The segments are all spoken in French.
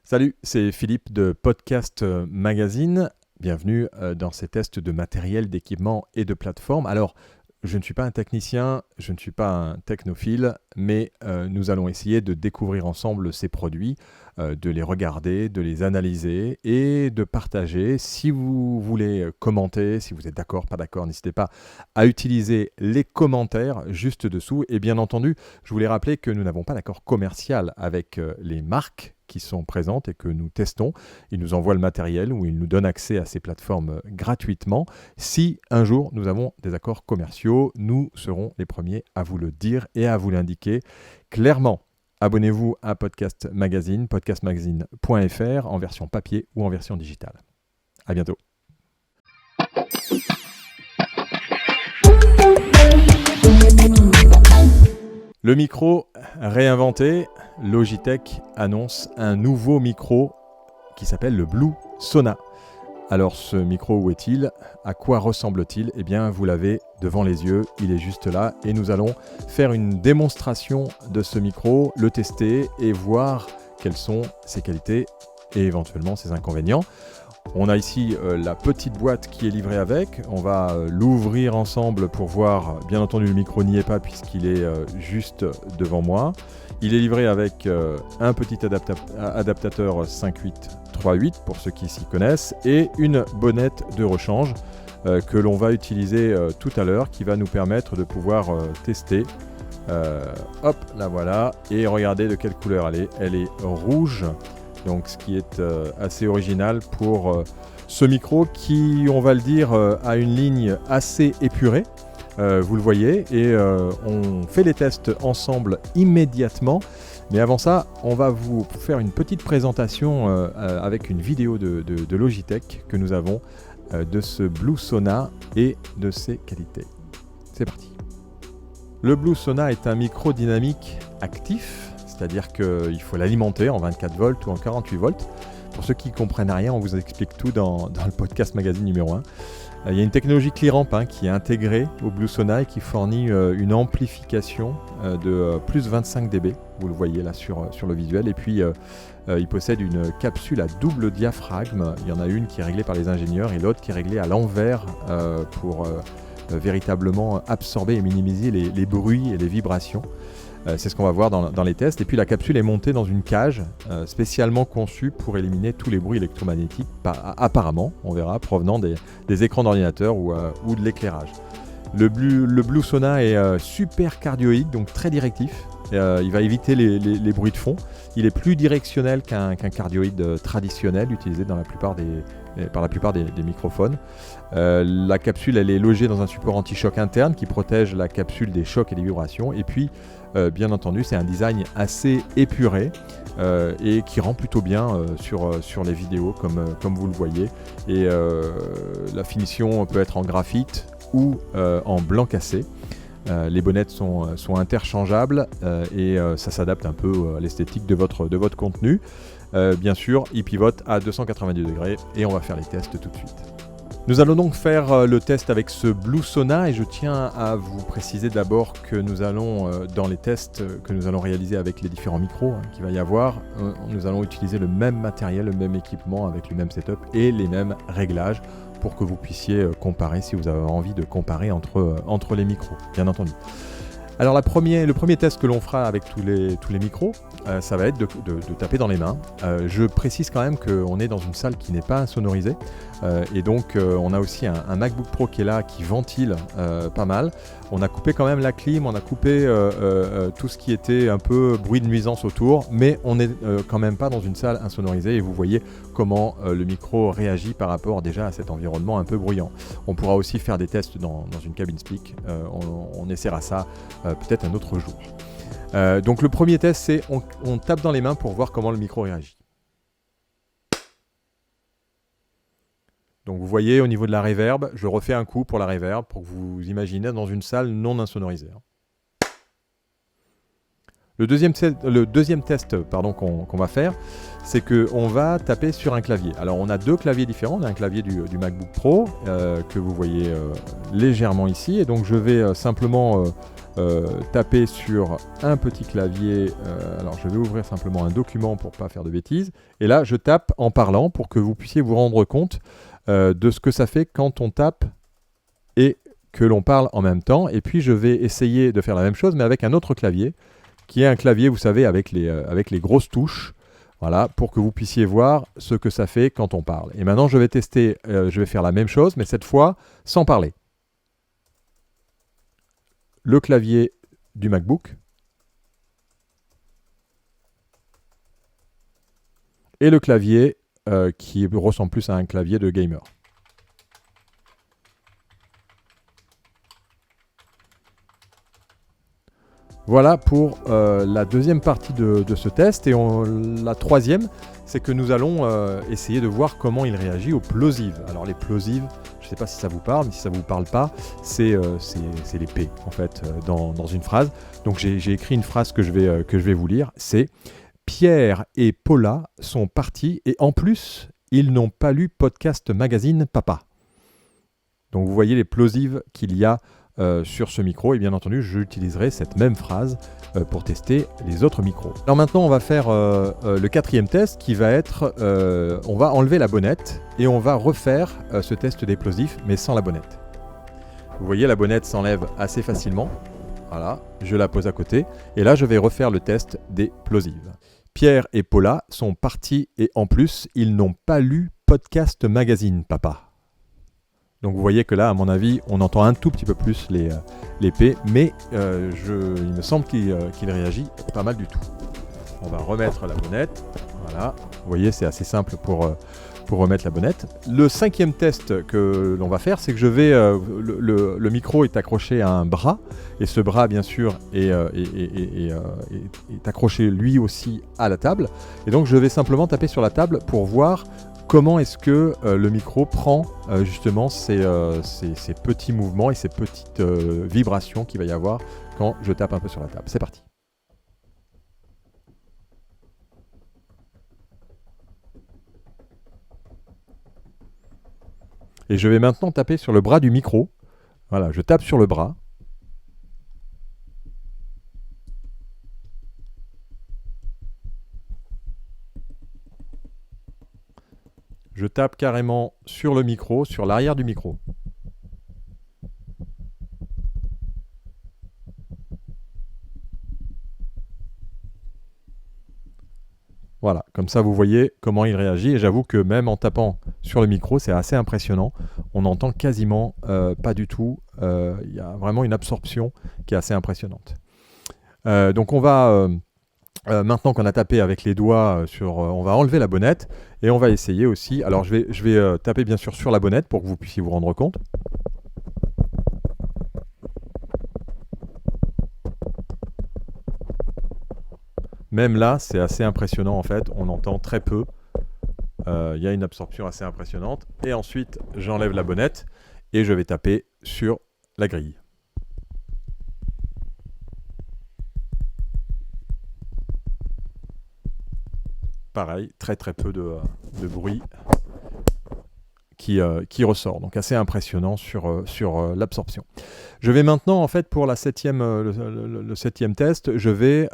Salut, c'est Philippe de Podcast Magazine. Bienvenue dans ces tests de matériel, d'équipement et de plateforme. Alors, je ne suis pas un technicien, je ne suis pas un technophile, mais nous allons essayer de découvrir ensemble ces produits, de les regarder, de les analyser et de partager. Si vous voulez commenter, si vous êtes d'accord, pas d'accord, n'hésitez pas à utiliser les commentaires juste dessous. Et bien entendu, je voulais rappeler que nous n'avons pas d'accord commercial avec les marques qui sont présentes et que nous testons. Ils nous envoient le matériel ou ils nous donnent accès à ces plateformes gratuitement. Si un jour nous avons des accords commerciaux, nous serons les premiers à vous le dire et à vous l'indiquer clairement. Abonnez-vous à Podcast Magazine, podcastmagazine.fr en version papier ou en version digitale. À bientôt. Le micro réinventé, Logitech annonce un nouveau micro qui s'appelle le Blue Sona. Alors ce micro, où est-il? À quoi ressemble-t-il? Eh bien, vous l'avez devant les yeux, il est juste là et nous allons faire une démonstration de ce micro, le tester et voir quelles sont ses qualités et éventuellement ses inconvénients. On a ici la petite boîte qui est livrée avec. On va l'ouvrir ensemble pour voir. Bien entendu, le micro n'y est pas puisqu'il est juste devant moi. Il est livré avec un petit adaptateur 5838 pour ceux qui s'y connaissent et une bonnette de rechange que l'on va utiliser tout à l'heure qui va nous permettre de pouvoir tester. Hop, la voilà. Et regardez de quelle couleur elle est. Elle est rouge. Donc, ce qui est assez original pour ce micro qui, on va le dire, a une ligne assez épurée. Vous le voyez. Et on fait les tests ensemble immédiatement. Mais avant ça, on va vous faire une petite présentation avec une vidéo de Logitech que nous avons de ce Blue Sona et de ses qualités. C'est parti. Le Blue Sona est un micro dynamique actif. C'est-à-dire qu'il faut l'alimenter en 24 volts ou en 48 volts. Pour ceux qui ne comprennent rien, on vous explique tout dans le podcast magazine numéro 1. Il y a une technologie Clearamp qui est intégrée au Blue Sona et qui fournit une amplification de plus 25 dB. Vous le voyez là sur le visuel. Et puis, il possède une capsule à double diaphragme. Il y en a une qui est réglée par les ingénieurs et l'autre qui est réglée à l'envers pour véritablement absorber et minimiser les bruits et les vibrations. C'est ce qu'on va voir dans les tests. Et puis la capsule est montée dans une cage spécialement conçue pour éliminer tous les bruits électromagnétiques, apparemment, on verra, provenant des écrans d'ordinateur ou de l'éclairage. Le Blue Sona est super cardioïque, donc très directif. Il va éviter les bruits de fond. Il est plus directionnel qu'un cardioïde traditionnel utilisé par la plupart des microphones. La capsule elle est logée dans un support anti-choc interne qui protège la capsule des chocs et des vibrations. Et puis, bien entendu, c'est un design assez épuré et qui rend plutôt bien sur les vidéos comme vous le voyez. Et la finition peut être en graphite ou en blanc cassé. Les bonnettes sont interchangeables et ça s'adapte un peu à l'esthétique de votre contenu. Bien sûr, il pivote à 290 degrés et on va faire les tests tout de suite. Nous allons donc faire le test avec ce Blue Sona et je tiens à vous préciser d'abord que nous allons, dans les tests que nous allons réaliser avec les différents micros qu'il va y avoir, nous allons utiliser le même matériel, le même équipement avec le même setup et les mêmes réglages pour que vous puissiez comparer si vous avez envie de comparer entre les micros, bien entendu. Alors le premier test que l'on fera avec tous les micros, ça va être de taper dans les mains. Je précise quand même qu'on est dans une salle qui n'est pas insonorisée et donc on a aussi un MacBook Pro qui est là, qui ventile pas mal. On a coupé quand même la clim, on a coupé tout ce qui était un peu bruit de nuisance autour, mais on n'est quand même pas dans une salle insonorisée et vous voyez comment le micro réagit par rapport déjà à cet environnement un peu bruyant. On pourra aussi faire des tests dans une cabine speak, on essaiera ça peut-être un autre jour. Donc le premier test, c'est on tape dans les mains pour voir comment le micro réagit. Donc vous voyez au niveau de la reverb, je refais un coup pour la reverb pour que vous imaginez dans une salle non insonorisée. Le deuxième test qu'on va faire, c'est qu'on va taper sur un clavier. Alors on a deux claviers différents, on a un clavier du MacBook Pro que vous voyez légèrement ici et donc je vais simplement taper sur un petit clavier. Alors je vais ouvrir simplement un document pour ne pas faire de bêtises. Et là, je tape en parlant pour que vous puissiez vous rendre compte de ce que ça fait quand on tape et que l'on parle en même temps. Et puis je vais essayer de faire la même chose, mais avec un autre clavier, qui est un clavier, vous savez, avec les grosses touches. Voilà, pour que vous puissiez voir ce que ça fait quand on parle. Et maintenant, je vais tester, je vais faire la même chose, mais cette fois, sans parler. Le clavier du MacBook. Et le clavier qui ressemble plus à un clavier de gamer. Voilà pour la deuxième partie de ce test. Et la troisième, c'est que nous allons essayer de voir comment il réagit aux plosives. Alors les plosives, je ne sais pas si ça vous parle, mais si ça ne vous parle pas, c'est les P en fait dans une phrase. Donc j'ai écrit une phrase que je vais vous lire. C'est « Pierre et Paula sont partis et en plus, ils n'ont pas lu Podcast Magazine Papa ». Donc vous voyez les plosives qu'il y a sur ce micro, et bien entendu j'utiliserai cette même phrase pour tester les autres micros. Alors maintenant on va faire le quatrième test qui va être, on va enlever la bonnette et on va refaire ce test des plosifs mais sans la bonnette. Vous voyez la bonnette s'enlève assez facilement, voilà, je la pose à côté et là je vais refaire le test des plosives. Pierre et Paula sont partis et en plus ils n'ont pas lu Podcast Magazine Papa. Donc vous voyez que là, à mon avis, on entend un tout petit peu plus les P, mais il me semble qu'il réagit pas mal du tout. On va remettre la bonnette, voilà. Vous voyez, c'est assez simple pour remettre la bonnette. Le cinquième test que l'on va faire, c'est que le micro est accroché à un bras, et ce bras, bien sûr, est accroché lui aussi à la table. Et donc je vais simplement taper sur la table pour voir comment est-ce que le micro prend justement ces petits mouvements et ces petites vibrations qu'il va y avoir quand je tape un peu sur la table. C'est parti. Et je vais maintenant taper sur le bras du micro. Voilà, je tape sur le bras. Je tape carrément sur le micro, sur l'arrière du micro. Voilà, comme ça vous voyez comment il réagit. Et j'avoue que même en tapant sur le micro, c'est assez impressionnant. On n'entend quasiment pas du tout. Il y a vraiment une absorption qui est assez impressionnante. Donc on va... maintenant qu'on a tapé avec les doigts on va enlever la bonnette et on va essayer aussi. Alors je vais taper bien sûr sur la bonnette pour que vous puissiez vous rendre compte. Même là, c'est assez impressionnant en fait. On entend très peu. Il y a une absorption assez impressionnante. Et ensuite, j'enlève la bonnette et je vais taper sur la grille. Pareil, très peu de bruit qui ressort. Donc assez impressionnant sur l'absorption. Je vais maintenant, en fait, pour le septième test, je vais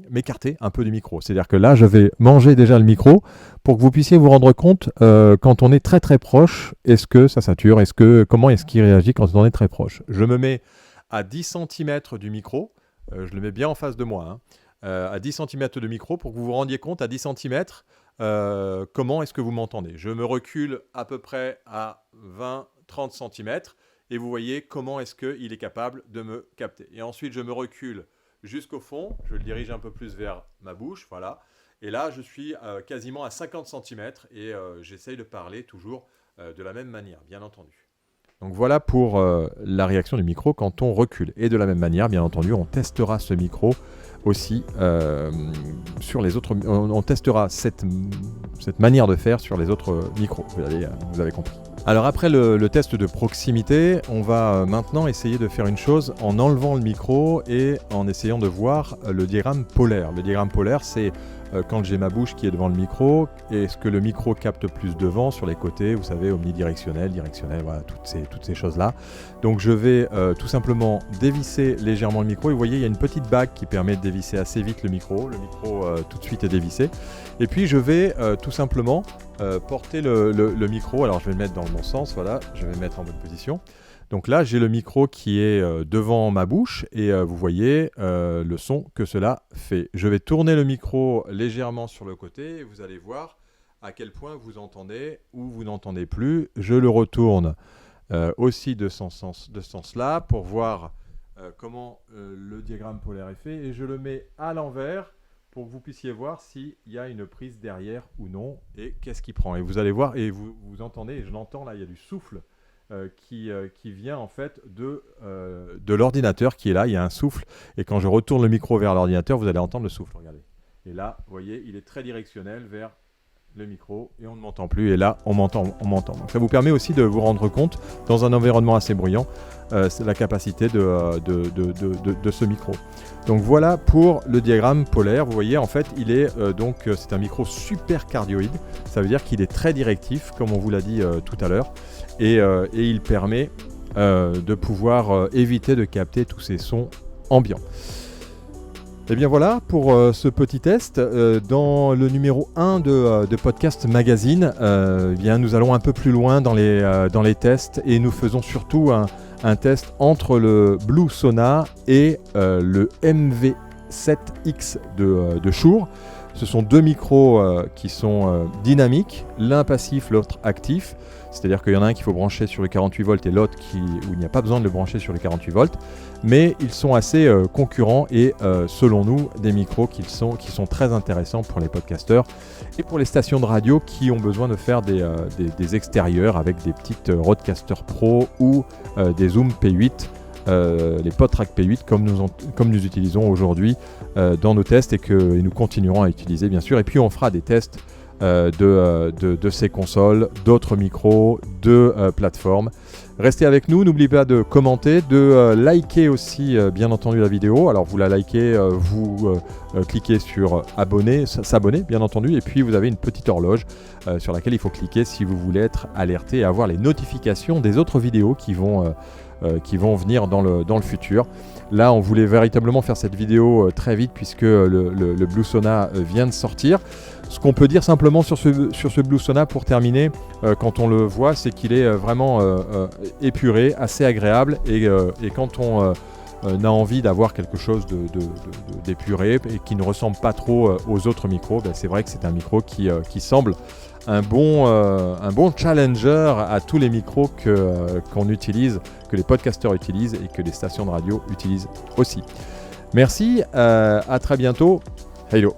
m'écarter un peu du micro. C'est-à-dire que là, je vais manger déjà le micro pour que vous puissiez vous rendre compte quand on est très proche, est-ce que ça sature, comment est-ce qu'il réagit quand on est très proche. Je me mets à 10 cm du micro, je le mets bien en face de moi, hein. À 10 cm de micro pour que vous vous rendiez compte à 10 cm comment est-ce que vous m'entendez. Je me recule à peu près à 20-30 cm et vous voyez comment est-ce qu'il est capable de me capter. Et ensuite, je me recule jusqu'au fond, je le dirige un peu plus vers ma bouche, voilà. Et là, je suis quasiment à 50 cm et j'essaye de parler toujours de la même manière, bien entendu. Donc voilà pour la réaction du micro quand on recule. Et de la même manière, bien entendu, on testera ce micro aussi sur les autres. On testera cette manière de faire sur les autres micros. Vous avez compris. Alors après le test de proximité, on va maintenant essayer de faire une chose en enlevant le micro et en essayant de voir le diagramme polaire. Le diagramme polaire, c'est quand j'ai ma bouche qui est devant le micro, est-ce que le micro capte plus devant, sur les côtés, vous savez, omnidirectionnel, directionnel, voilà, toutes ces choses-là. Donc je vais tout simplement dévisser légèrement le micro, et vous voyez, il y a une petite bague qui permet de dévisser assez vite le micro tout de suite est dévissé. Et puis je vais tout simplement porter le micro, alors je vais le mettre dans le bon sens, voilà, je vais le mettre en bonne position. Donc là, j'ai le micro qui est devant ma bouche et vous voyez le son que cela fait. Je vais tourner le micro légèrement sur le côté et vous allez voir à quel point vous entendez ou vous n'entendez plus. Je le retourne aussi de ce sens-là pour voir comment le diagramme polaire est fait, et je le mets à l'envers pour que vous puissiez voir s'il y a une prise derrière ou non et qu'est-ce qui prend. Et vous allez voir et vous entendez, et je l'entends là, il y a du souffle qui vient en fait de l'ordinateur qui est là, il y a un souffle, et quand je retourne le micro vers l'ordinateur, vous allez entendre le souffle, regardez. Et là, vous voyez, il est très directionnel vers le micro et on ne m'entend plus, et là on m'entend. Donc ça vous permet aussi de vous rendre compte dans un environnement assez bruyant la capacité de ce micro. Donc voilà pour le diagramme polaire. Vous voyez, en fait il est c'est un micro super cardioïde, ça veut dire qu'il est très directif comme on vous l'a dit tout à l'heure, et il permet de pouvoir éviter de capter tous ces sons ambiants. Et bien voilà pour ce petit test. Dans le numéro 1 de Podcast Magazine, bien, nous allons un peu plus loin dans les tests, et nous faisons surtout un test entre le Blue Sona et le MV7X de Shure. Ce sont deux micros qui sont dynamiques, l'un passif, l'autre actif. C'est-à-dire qu'il y en a un qu'il faut brancher sur le 48 volts et l'autre où il n'y a pas besoin de le brancher sur le 48 volts. Mais ils sont assez concurrents et selon nous, des micros qui sont très intéressants pour les podcasteurs et pour les stations de radio qui ont besoin de faire des extérieurs avec des petites Rodecaster Pro ou des Zoom P8, les PodTrack P8 comme nous utilisons aujourd'hui dans nos tests, et nous continuerons à utiliser bien sûr. Et puis on fera des tests de ces consoles, d'autres micros, de plateformes. Restez avec nous, n'oubliez pas de commenter, de liker aussi bien entendu la vidéo. Alors vous la likez, vous cliquez sur abonner, s'abonner bien entendu, et puis vous avez une petite horloge sur laquelle il faut cliquer si vous voulez être alerté et avoir les notifications des autres vidéos qui vont venir dans le futur. Là, on voulait véritablement faire cette vidéo très vite puisque le Blue Sona vient de sortir. Ce qu'on peut dire simplement sur ce Blue Sona pour terminer, quand on le voit, c'est qu'il est vraiment épuré, assez agréable, et quand on a envie d'avoir quelque chose d'épuré et qui ne ressemble pas trop aux autres micros, c'est vrai que c'est un micro qui semble un bon challenger à tous les micros qu'on utilise, que les podcasteurs utilisent et que les stations de radio utilisent aussi. Merci, à très bientôt. Hello.